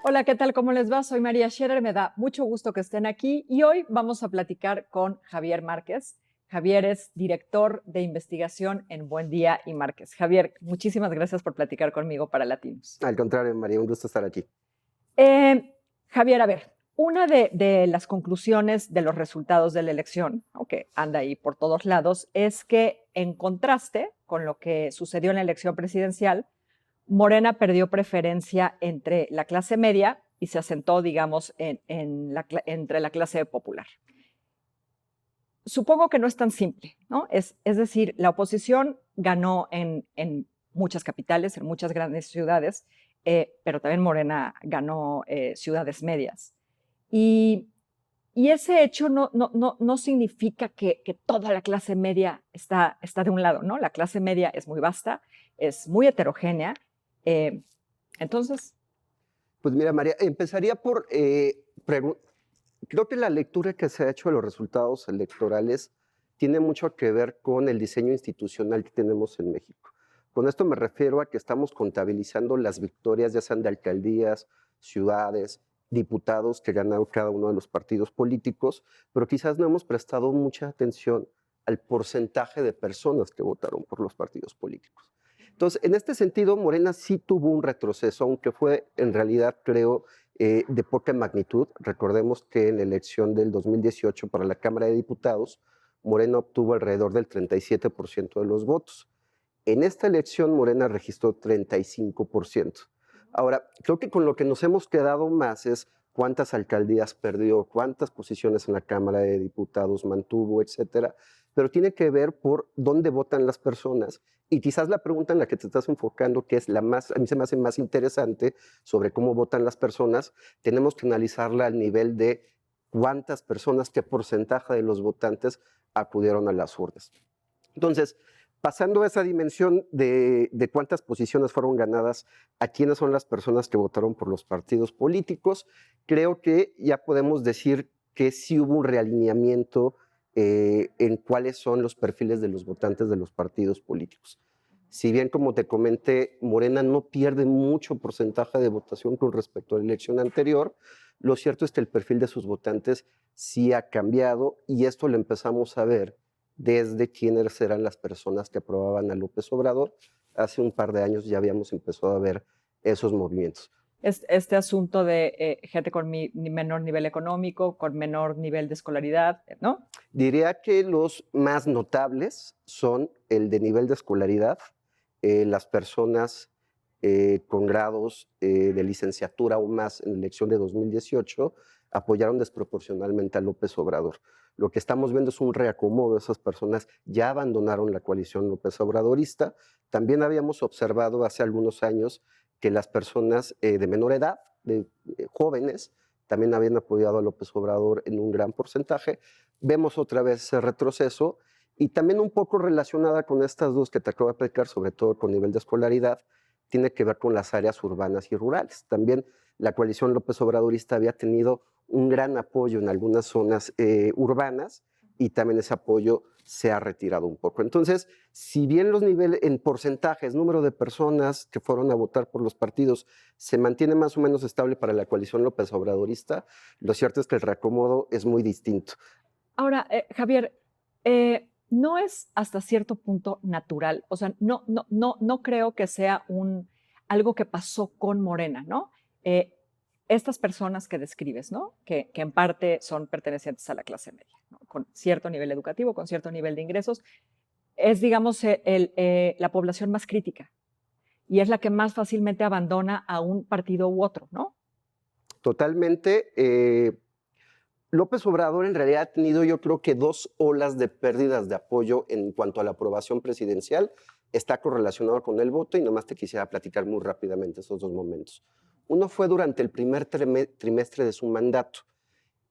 Hola, ¿qué tal? ¿Cómo les va? Soy María Scherer, me da mucho gusto que estén aquí y hoy vamos a platicar con Javier Márquez. Javier es director de investigación en Buen Día y Márquez. Javier, muchísimas gracias por platicar conmigo para Latinos. Al contrario, María, un gusto estar aquí. Javier, a ver, una de las conclusiones de los resultados de la elección, ¿no?, que anda ahí por todos lados, es que en contraste con lo que sucedió en la elección presidencial, Morena perdió preferencia entre la clase media y se asentó, digamos, entre la clase popular. Supongo que no es tan simple, ¿no? Es decir, la oposición ganó en muchas capitales, en muchas grandes ciudades, pero también Morena ganó ciudades medias. Y, y ese hecho no significa que toda la clase media está de un lado, ¿no? La clase media es muy vasta, es muy heterogénea. eh, entonces, Pues mira, María, empezaría por, creo que la lectura que se ha hecho de los resultados electorales tiene mucho que ver con el diseño institucional que tenemos en México. Con esto me refiero a que estamos contabilizando las victorias, ya sean de alcaldías, ciudades, diputados que ganaron cada uno de los partidos políticos, pero quizás no hemos prestado mucha atención al porcentaje de personas que votaron por los partidos políticos. Entonces, en este sentido, Morena sí tuvo un retroceso, aunque fue en realidad, creo, de poca magnitud. Recordemos que en la elección del 2018 para la Cámara de Diputados, Morena obtuvo alrededor del 37% de los votos. En esta elección, Morena registró 35%. Ahora, creo que con lo que nos hemos quedado más es cuántas alcaldías perdió, cuántas posiciones en la Cámara de Diputados mantuvo, etcétera, pero tiene que ver por dónde votan las personas. Y quizás la pregunta en la que te estás enfocando, que es la más, a mí se me hace más interesante sobre cómo votan las personas, tenemos que analizarla al nivel de cuántas personas, qué porcentaje de los votantes acudieron a las urnas. Entonces, pasando a esa dimensión de cuántas posiciones fueron ganadas, a quiénes son las personas que votaron por los partidos políticos, creo que ya podemos decir que sí hubo un realineamiento en cuáles son los perfiles de los votantes de los partidos políticos. Si bien, como te comenté, Morena no pierde mucho porcentaje de votación con respecto a la elección anterior, lo cierto es que el perfil de sus votantes sí ha cambiado y esto lo empezamos a ver desde quiénes eran las personas que aprobaban a López Obrador. Hace un par de años ya habíamos empezado a ver esos movimientos. este asunto de gente con menor nivel económico, con menor nivel de escolaridad, ¿no? Diría que los más notables son el de nivel de escolaridad, las personas con grados de licenciatura o más en la elección de 2018 apoyaron desproporcionalmente a López Obrador. Lo que estamos viendo es un reacomodo de esas personas, ya abandonaron la coalición López Obradorista. También habíamos observado hace algunos años que las personas de menor edad, de jóvenes, también habían apoyado a López Obrador en un gran porcentaje. Vemos otra vez ese retroceso y también un poco relacionada con estas dos que te acabo de explicar, sobre todo con nivel de escolaridad, tiene que ver con las áreas urbanas y rurales. También la coalición López Obradorista había tenido un gran apoyo en algunas zonas urbanas y también ese apoyo se ha retirado un poco. Entonces, si bien los niveles en porcentajes, número de personas que fueron a votar por los partidos se mantiene más o menos estable para la coalición López Obradorista, lo cierto es que el reacomodo es muy distinto. Ahora, Javier, no es hasta cierto punto natural, o sea, no creo que sea algo que pasó con Morena, ¿no? Eh, Estas personas que describes, ¿no? Que en parte son pertenecientes a la clase media, ¿no?, con cierto nivel educativo, con cierto nivel de ingresos, es, digamos, la población más crítica y es la que más fácilmente abandona a un partido u otro, ¿no? Totalmente. López Obrador en realidad ha tenido, yo creo que dos olas de pérdidas de apoyo en cuanto a la aprobación presidencial. Está correlacionado con el voto y nomás te quisiera platicar muy rápidamente esos dos momentos. Uno fue durante el primer trimestre de su mandato.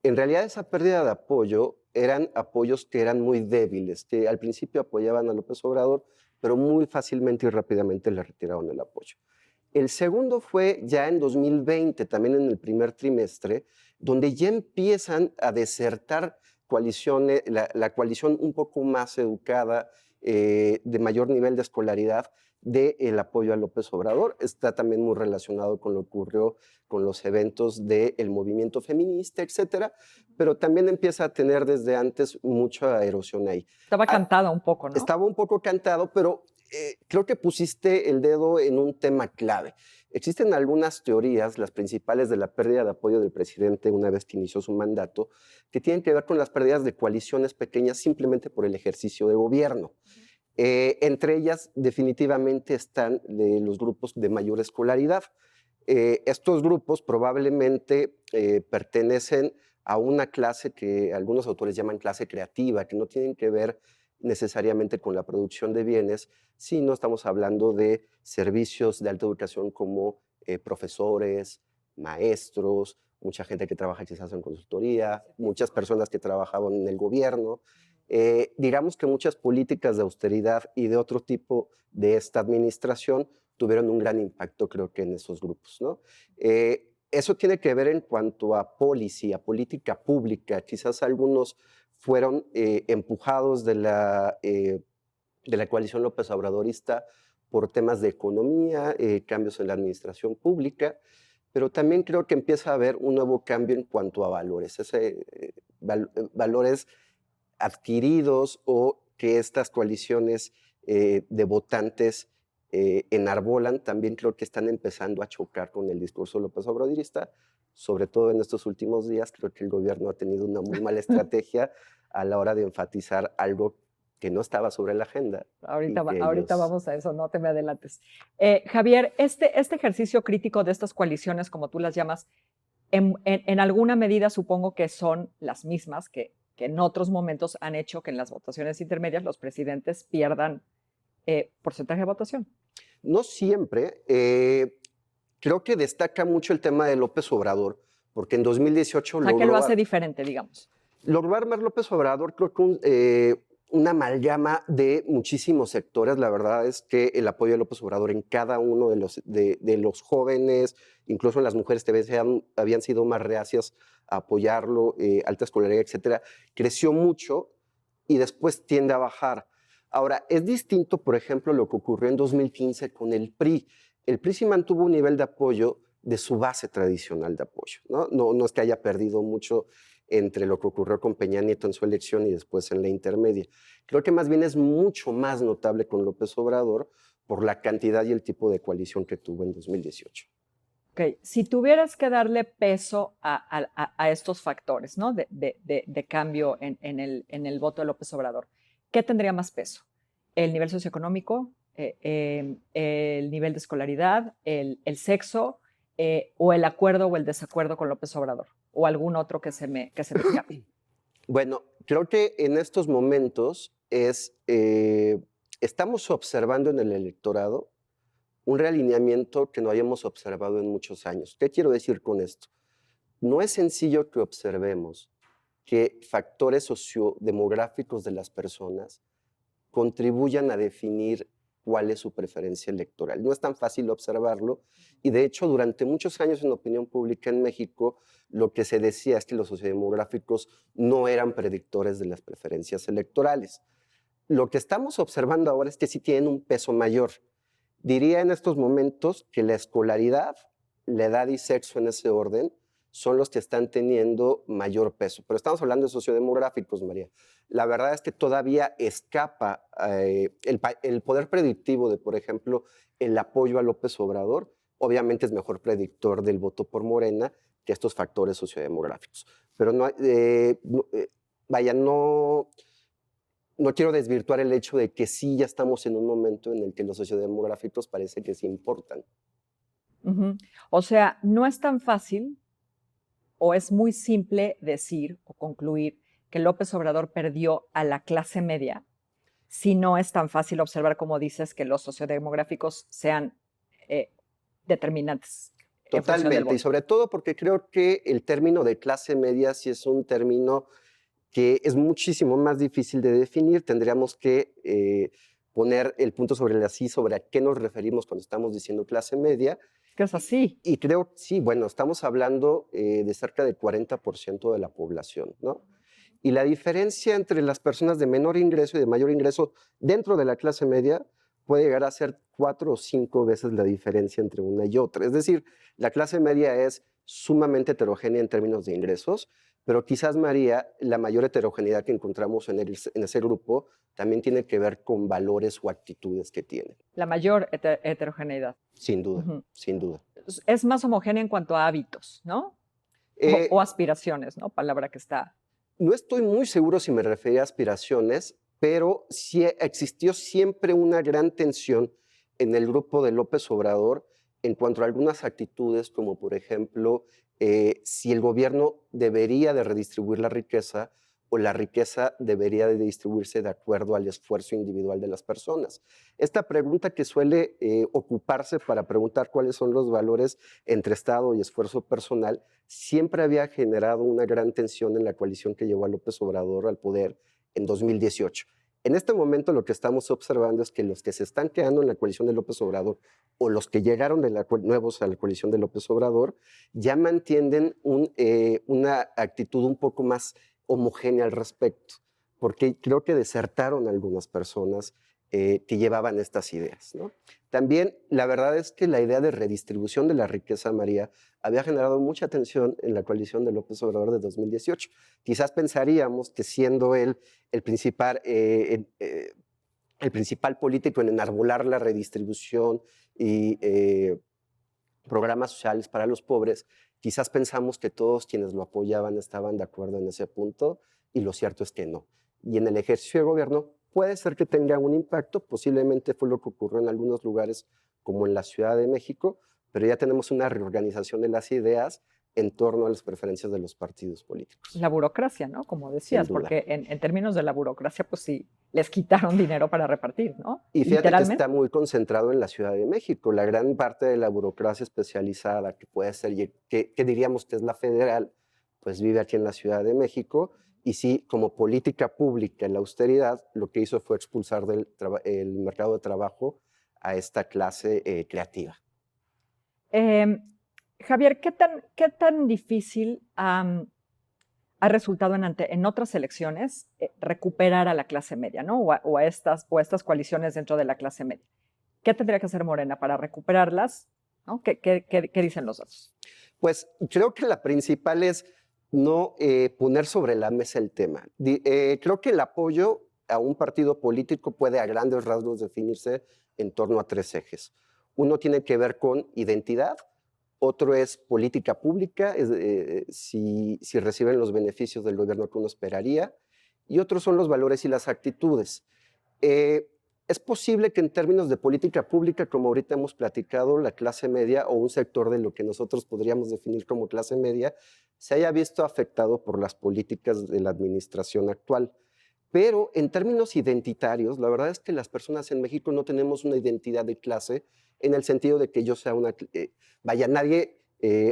En realidad esa pérdida de apoyo eran apoyos que eran muy débiles, que al principio apoyaban a López Obrador, pero muy fácilmente y rápidamente le retiraron el apoyo. El segundo fue ya en 2020, también en el primer trimestre, donde ya empiezan a desertar coaliciones, la coalición un poco más educada, de mayor nivel de escolaridad del apoyo a López Obrador. Está también muy relacionado con lo que ocurrió con los eventos del movimiento feminista, etcétera, pero también empieza a tener desde antes mucha erosión ahí. Estaba cantada un poco, ¿no? Estaba un poco cantado, pero creo que pusiste el dedo en un tema clave. Existen algunas teorías, las principales de la pérdida de apoyo del presidente una vez que inició su mandato, que tienen que ver con las pérdidas de coaliciones pequeñas simplemente por el ejercicio de gobierno. Entre ellas, definitivamente, están los grupos de mayor escolaridad. Estos grupos probablemente pertenecen a una clase que algunos autores llaman clase creativa, que no tienen que ver necesariamente con la producción de bienes, sino estamos hablando de servicios de alta educación como profesores, maestros, mucha gente que trabaja quizás en consultoría, muchas personas que trabajaban en el gobierno. Digamos que muchas políticas de austeridad y de otro tipo de esta administración tuvieron un gran impacto, creo que en esos grupos, ¿no? Eso tiene que ver en cuanto a policy, a política pública. Quizás algunos fueron empujados de la coalición López Obradorista por temas de economía, cambios en la administración pública, pero también creo que empieza a haber un nuevo cambio en cuanto a valores, valores adquiridos o que estas coaliciones de votantes enarbolan, también creo que están empezando a chocar con el discurso López Obradorista, sobre todo en estos últimos días. Creo que el gobierno ha tenido una muy mala estrategia a la hora de enfatizar algo que no estaba sobre la agenda. Ahorita vamos a eso, no te me adelantes. Javier, este ejercicio crítico de estas coaliciones, como tú las llamas, en alguna medida supongo que son las mismas que en otros momentos han hecho que en las votaciones intermedias los presidentes pierdan porcentaje de votación. No siempre. Creo que destaca mucho el tema de López Obrador, porque en 2018 ¿A qué lo hace diferente, digamos? Logró armar López Obrador, creo que una amalgama de muchísimos sectores. La verdad es que el apoyo de López Obrador en cada uno de los jóvenes, incluso en las mujeres que habían sido más reacias a apoyarlo, alta escolaridad, etcétera, creció mucho y después tiende a bajar. Ahora, es distinto, por ejemplo, lo que ocurrió en 2015 con el PRI. El PRI sí mantuvo un nivel de apoyo de su base tradicional de apoyo, ¿no? No es que haya perdido mucho entre lo que ocurrió con Peña Nieto en su elección y después en la intermedia. Creo que más bien es mucho más notable con López Obrador por la cantidad y el tipo de coalición que tuvo en 2018. Okay. Si tuvieras que darle peso a estos factores, ¿no? de cambio en el voto de López Obrador, ¿qué tendría más peso? ¿El nivel socioeconómico, el nivel de escolaridad, el sexo, o el acuerdo o el desacuerdo con López Obrador? ¿O algún otro que se me escape? Bueno, creo que en estos momentos estamos observando en el electorado un realineamiento que no hayamos observado en muchos años. ¿Qué quiero decir con esto? No es sencillo que observemos que factores sociodemográficos de las personas contribuyan a definir cuál es su preferencia electoral. No es tan fácil observarlo y de hecho durante muchos años en la opinión pública en México lo que se decía es que los sociodemográficos no eran predictores de las preferencias electorales. Lo que estamos observando ahora es que sí tienen un peso mayor. Diría en estos momentos que la escolaridad, la edad y sexo en ese orden son los que están teniendo mayor peso. Pero estamos hablando de sociodemográficos, María. La verdad es que todavía escapa el poder predictivo de, por ejemplo, el apoyo a López Obrador. Obviamente es mejor predictor del voto por Morena que estos factores sociodemográficos. Pero no quiero desvirtuar el hecho de que sí ya estamos en un momento en el que los sociodemográficos parece que sí importan. Uh-huh. O sea, no es tan fácil o es muy simple decir o concluir que López Obrador perdió a la clase media, si no es tan fácil observar, como dices, que los sociodemográficos sean determinantes. Totalmente, y sobre todo porque creo que el término de clase media sí es un término que es muchísimo más difícil de definir. Tendríamos que poner el punto sobre la I sobre a qué nos referimos cuando estamos diciendo clase media. ¿Qué es así? Y creo, sí, bueno, estamos hablando de cerca del 40% de la población, ¿no? Y la diferencia entre las personas de menor ingreso y de mayor ingreso dentro de la clase media puede llegar a ser 4 o 5 veces la diferencia entre una y otra. Es decir, la clase media es sumamente heterogénea en términos de ingresos, pero quizás, María, la mayor heterogeneidad que encontramos en ese grupo también tiene que ver con valores o actitudes que tienen. La mayor heterogeneidad. Sin duda, Ujú. sin duda. Es más homogénea en cuanto a hábitos, ¿no? O aspiraciones, ¿no? Palabra que está. No estoy muy seguro si me refería a aspiraciones, pero sí existió siempre una gran tensión en el grupo de López Obrador en cuanto a algunas actitudes, como por ejemplo, si el gobierno debería de redistribuir la riqueza o la riqueza debería de distribuirse de acuerdo al esfuerzo individual de las personas. Esta pregunta que suele ocuparse para preguntar cuáles son los valores entre Estado y esfuerzo personal, siempre había generado una gran tensión en la coalición que llevó a López Obrador al poder en 2018. En este momento lo que estamos observando es que los que se están quedando en la coalición de López Obrador o los que llegaron nuevos a la coalición de López Obrador ya mantienen una actitud un poco más homogénea al respecto, porque creo que desertaron algunas personas que llevaban estas ideas, ¿no? También la verdad es que la idea de redistribución de la riqueza, María, había generado mucha tensión en la coalición de López Obrador de 2018. Quizás pensaríamos que siendo él el principal político en enarbolar la redistribución y programas sociales para los pobres, quizás pensamos que todos quienes lo apoyaban estaban de acuerdo en ese punto, y lo cierto es que no. Y en el ejercicio de gobierno puede ser que tenga un impacto, posiblemente fue lo que ocurrió en algunos lugares como en la Ciudad de México, pero ya tenemos una reorganización de las ideas en torno a las preferencias de los partidos políticos. La burocracia, ¿no? Como Sin decías, duda. porque en términos de la burocracia, pues sí, les quitaron dinero para repartir, ¿no? Y fíjate que Literalmente. está muy concentrado en la Ciudad de México. La gran parte de la burocracia especializada que puede ser, que diríamos que es la federal, pues vive aquí en la Ciudad de México. Y sí, como política pública en la austeridad, lo que hizo fue expulsar del el mercado de trabajo a esta clase creativa. Javier, ¿qué tan difícil ha resultado en otras elecciones recuperar a la clase media, ¿no? O a estas coaliciones dentro de la clase media? ¿Qué tendría que hacer Morena para recuperarlas? ¿No? ¿Qué dicen los datos? Pues creo que la principal es no poner sobre la mesa el tema. Creo que el apoyo a un partido político puede a grandes rasgos definirse en torno a 3 ejes. Uno tiene que ver con identidad, otro es política pública, si reciben los beneficios del gobierno que uno esperaría, y otros son los valores y las actitudes. Es posible que en términos de política pública, como ahorita hemos platicado, la clase media o un sector de lo que nosotros podríamos definir como clase media se haya visto afectado por las políticas de la administración actual. Pero en términos identitarios, la verdad es que las personas en México no tenemos una identidad de clase en el sentido de que yo sea nadie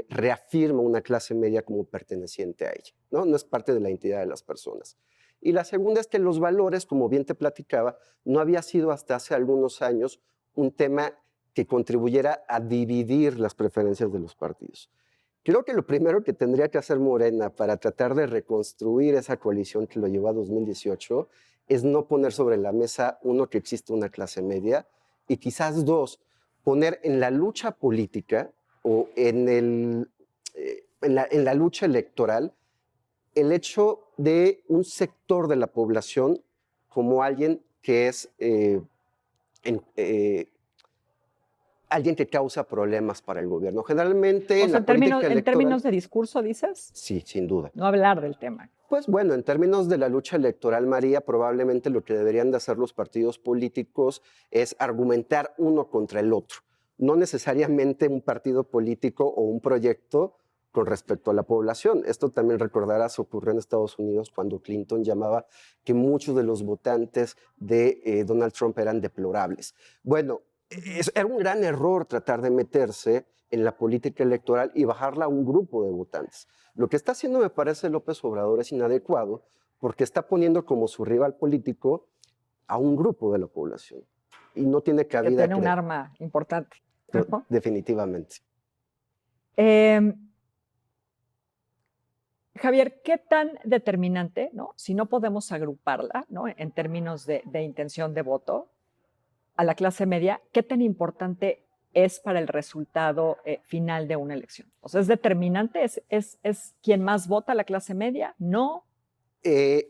reafirma una clase media como perteneciente a ella, ¿no? No es parte de la identidad de las personas. Y la segunda es que los valores, como bien te platicaba, no había sido hasta hace algunos años un tema que contribuyera a dividir las preferencias de los partidos. Creo que lo primero que tendría que hacer Morena para tratar de reconstruir esa coalición que lo llevó a 2018 es no poner sobre la mesa, uno, que existe una clase media, y quizás dos, poner en la lucha política o en la lucha electoral el hecho de un sector de la población como alguien que es alguien que causa problemas para el gobierno. Generalmente O en sea, la política en electoral... términos de discurso, dices, Sí, sin duda. no hablar del tema. Pues bueno, en términos de la lucha electoral, María, probablemente lo que deberían de hacer los partidos políticos es argumentar uno contra el otro, no necesariamente un partido político o un proyecto con respecto a la población. Esto también recordarás ocurrió en Estados Unidos cuando Clinton llamaba que muchos de los votantes de Donald Trump eran deplorables. Bueno, era un gran error tratar de meterse en la política electoral y bajarla a un grupo de votantes. Lo que está haciendo, me parece, López Obrador es inadecuado porque está poniendo como su rival político a un grupo de la población y no tiene cabida. Que tiene un arma importante, ¿no? Definitivamente. Javier, ¿qué tan determinante, ¿no? Si no podemos agruparla, ¿no? En términos de intención de voto, a la clase media, ¿qué tan importante es para el resultado final de una elección? O sea, ¿es determinante? ¿Es quien más vota la clase media? ¿No?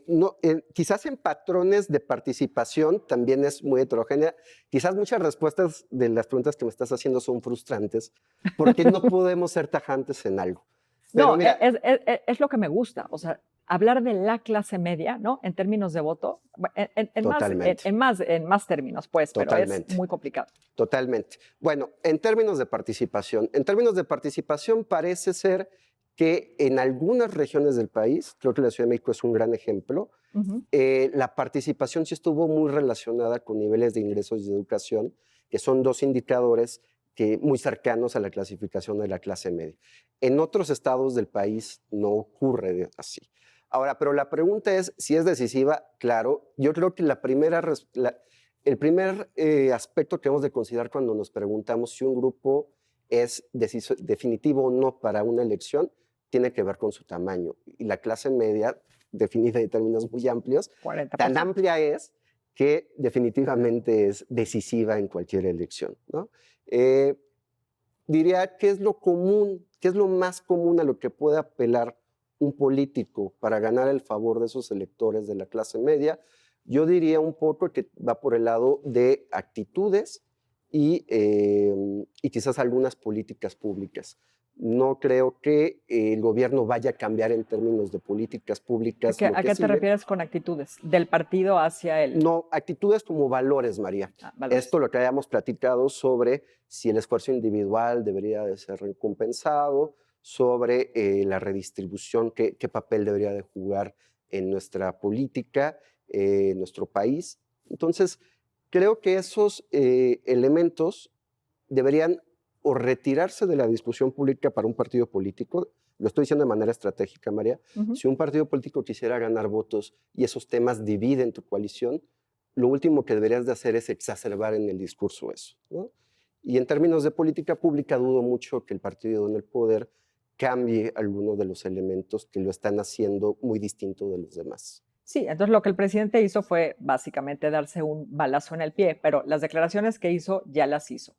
No, quizás en patrones de participación también es muy heterogénea. Quizás muchas respuestas de las preguntas que me estás haciendo son frustrantes porque no podemos ser tajantes en algo. Pero No, mira, es lo que me gusta. O sea, hablar de la clase media, ¿no? En términos de voto, totalmente, en más términos, pues, pero es totalmente. muy complicado. Totalmente. Bueno, en términos de participación parece ser que en algunas regiones del país, creo que la Ciudad de México es un gran ejemplo, Ujú. la participación sí estuvo muy relacionada con niveles de ingresos y de educación, que son dos indicadores muy cercanos a la clasificación de la clase media. En otros estados del país no ocurre así. Ahora, pero la pregunta es si es decisiva. Claro, yo creo que el primer aspecto que hemos de considerar cuando nos preguntamos si un grupo es definitivo o no para una elección tiene que ver con su tamaño. Y la clase media, definida en términos muy amplios, tan 40%. amplia es que definitivamente es decisiva en cualquier elección, ¿no? Eh, Diría, ¿qué es lo común, qué es lo más común a lo que puede apelar un político para ganar el favor de esos electores de la clase media? Yo diría un poco que va por el lado de actitudes y quizás algunas políticas públicas. No creo que el gobierno vaya a cambiar en términos de políticas públicas lo A que qué te sigue. refieres con actitudes? Del partido hacia el No, actitudes como valores, María. valores. Esto lo que hayamos platicado sobre si el esfuerzo individual debería de ser recompensado, sobre la redistribución, qué papel debería de jugar en nuestra política, en nuestro país. Entonces, creo que esos elementos deberían o retirarse de la discusión pública para un partido político. Lo estoy diciendo de manera estratégica, María. Ujú. Si un partido político quisiera ganar votos y esos temas dividen tu coalición, lo último que deberías de hacer es exacerbar en el discurso eso, ¿no? Y en términos de política pública, dudo mucho que el partido en el poder cambie alguno de los elementos que lo están haciendo muy distinto de los demás. Sí, entonces lo que el presidente hizo fue básicamente darse un balazo en el pie, pero las declaraciones que hizo ya las hizo.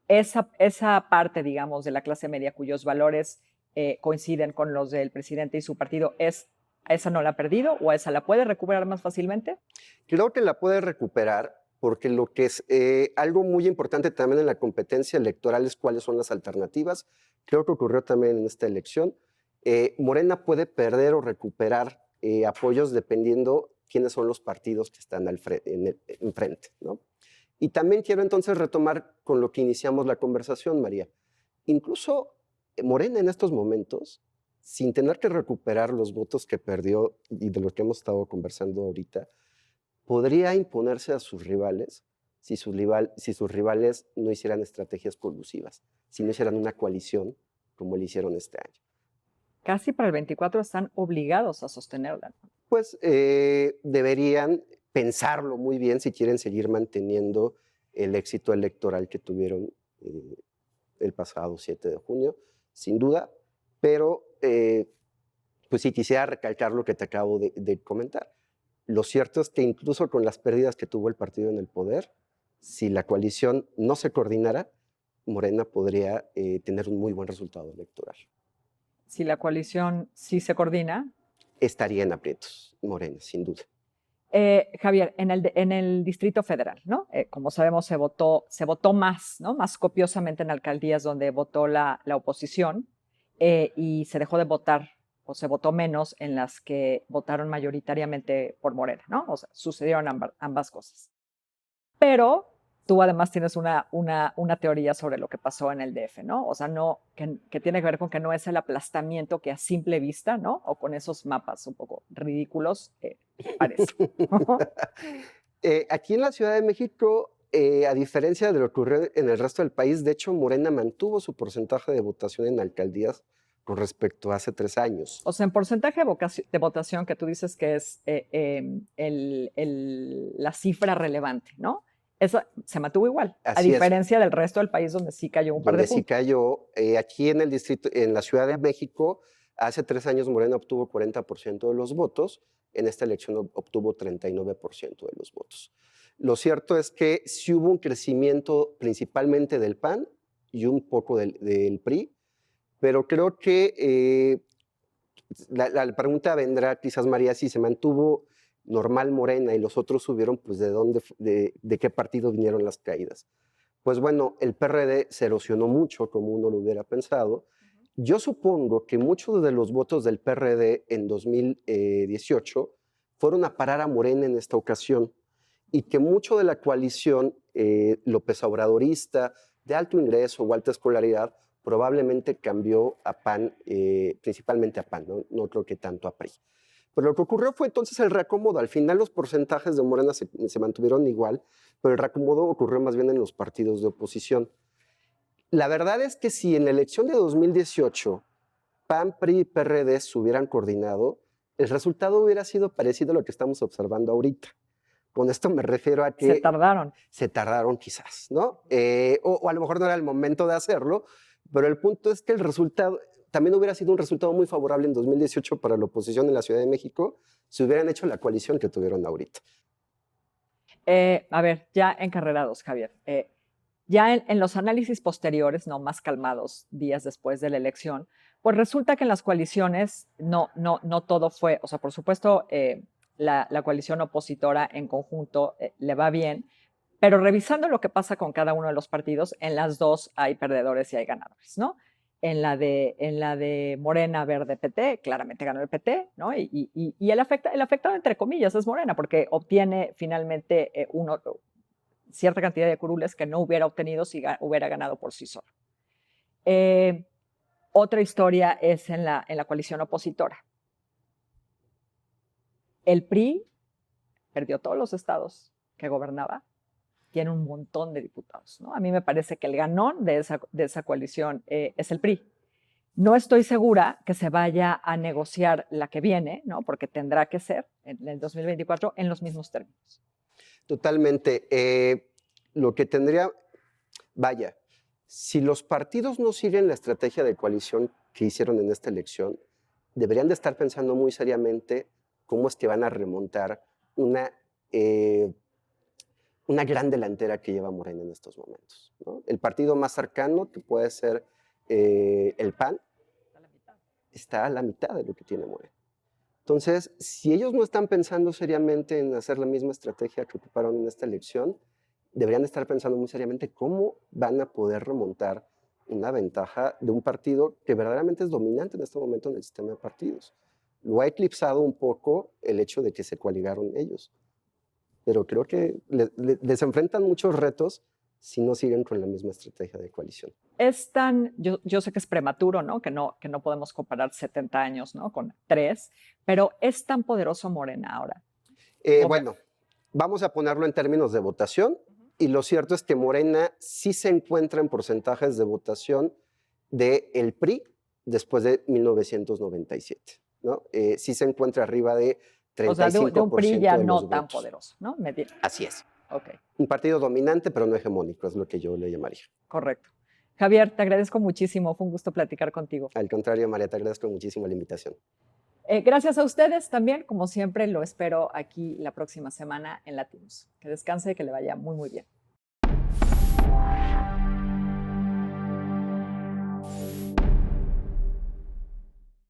Esa parte, digamos, de la clase media cuyos valores coinciden con los del presidente y su partido, ¿a esa no la ha perdido o a esa la puede recuperar más fácilmente? Creo que la puede recuperar porque lo que es algo muy importante también en la competencia electoral es cuáles son las alternativas. Creo que ocurrió también en esta elección. Morena puede perder o recuperar apoyos dependiendo quiénes son los partidos que están enfrente, ¿no? Y también quiero entonces retomar con lo que iniciamos la conversación, María. Incluso Morena en estos momentos, sin tener que recuperar los votos que perdió y de los que hemos estado conversando ahorita, podría imponerse a sus rivales si sus rivales no hicieran estrategias colusivas, si no hicieran una coalición como lo hicieron este año. Casi para el 24 están obligados a sostenerla. Pues deberían pensarlo muy bien si quieren seguir manteniendo el éxito electoral que tuvieron el pasado 7 de junio, sin duda, pero pues sí quisiera recalcar lo que te acabo de comentar. Lo cierto es que incluso con las pérdidas que tuvo el partido en el poder, si la coalición no se coordinara, Morena podría tener un muy buen resultado electoral. Si la coalición sí se coordina. Estaría en aprietos, Morena, sin duda. Javier, en el Distrito Federal, ¿no? Como sabemos, se votó más, ¿no? Más copiosamente en alcaldías donde votó la oposición y se dejó de votar o se votó menos en las que votaron mayoritariamente por Morena, ¿no? O sea, sucedieron ambas cosas. Pero tú además tienes una teoría sobre lo que pasó en el DF, ¿no? O sea, no, que tiene que ver con que no es el aplastamiento que a simple vista, ¿no? O con esos mapas un poco ridículos parece. Aquí en la Ciudad de México, a diferencia de lo que ocurrió en el resto del país, de hecho, Morena mantuvo su porcentaje de votación en alcaldías con respecto a hace 3 años. O sea, en porcentaje de votación que tú dices que es la cifra relevante, ¿no? Eso se mantuvo igual, a Así es, diferencia del resto del país donde sí cayó un par de donde sí puntos. cayó, aquí en el distrito, en la Ciudad de México, Hace 3 años Morena obtuvo 40% de los votos, en esta elección obtuvo 39% de los votos. Lo cierto es que sí hubo un crecimiento principalmente del PAN y un poco del PRI, pero creo que la pregunta vendrá quizás, María, si se mantuvo normal Morena y los otros subieron, pues de qué partido vinieron las caídas. Pues bueno, el PRD se erosionó mucho, como uno lo hubiera pensado. Yo supongo que muchos de los votos del PRD en 2018 fueron a parar a Morena en esta ocasión y que mucho de la coalición López Obradorista, de alto ingreso o alta escolaridad, probablemente cambió a PAN, principalmente a PAN, no creo que tanto a PRI. Pero lo que ocurrió fue entonces el reacomodo. Al final los porcentajes de Morena se mantuvieron igual, pero el reacomodo ocurrió más bien en los partidos de oposición. La verdad es que si en la elección de 2018 PAN, PRI y PRD se hubieran coordinado, el resultado hubiera sido parecido a lo que estamos observando ahorita. Con esto me refiero a que... Se tardaron. Se tardaron quizás, ¿no? O a lo mejor no era el momento de hacerlo, pero el punto es que el resultado también hubiera sido un resultado muy favorable en 2018 para la oposición en la Ciudad de México si hubieran hecho la coalición que tuvieron ahorita. A ver, ya encarrerados, Javier. Ya en los análisis posteriores, no más calmados, días después de la elección, pues resulta que en las coaliciones no todo fue, o sea, por supuesto, la coalición opositora en conjunto le va bien, pero revisando lo que pasa con cada uno de los partidos, en las dos hay perdedores y hay ganadores, ¿no? En la de Morena, Verde, PT, claramente ganó el PT, ¿no? Y el afectado, entre comillas, es Morena, porque obtiene finalmente cierta cantidad de curules que no hubiera obtenido si hubiera ganado por sí solo. Otra historia es en la coalición opositora. El PRI perdió todos los estados que gobernaba, tiene un montón de diputados, ¿no? A mí me parece que el ganón de esa coalición es el PRI. No estoy segura que se vaya a negociar la que viene, ¿no? Porque tendrá que ser en el 2024 en los mismos términos. Totalmente. Lo que tendría, vaya, si los partidos no siguen la estrategia de coalición que hicieron en esta elección, deberían de estar pensando muy seriamente cómo es que van a remontar una gran delantera que lleva Morena en estos momentos, ¿no? El partido más cercano, que puede ser el PAN, está a la mitad de lo que tiene Morena. Entonces, si ellos no están pensando seriamente en hacer la misma estrategia que ocuparon en esta elección, deberían estar pensando muy seriamente cómo van a poder remontar una ventaja de un partido que verdaderamente es dominante en este momento en el sistema de partidos. Lo ha eclipsado un poco el hecho de que se coaligaron ellos, pero creo que les enfrentan muchos retos si no siguen con la misma estrategia de coalición. Yo sé que es prematuro, ¿no? Que no podemos comparar 70 años, ¿no? Con 3, pero ¿es tan poderoso Morena ahora? Bueno, vamos a ponerlo en términos de votación, y lo cierto es que Morena sí se encuentra en porcentajes de votación del PRI después de 1997, ¿no? Sí se encuentra arriba de 35% o sea, de un PRI ya de los no votos. tan poderoso, ¿no? Así es. Okay. Un partido dominante, pero no hegemónico, es lo que yo le llamaría. Correcto. Javier, te agradezco muchísimo. Fue un gusto platicar contigo. Al contrario, María, te agradezco muchísimo la invitación. Gracias a ustedes también. Como siempre, lo espero aquí la próxima semana en Latinos. Que descanse y que le vaya muy, muy bien.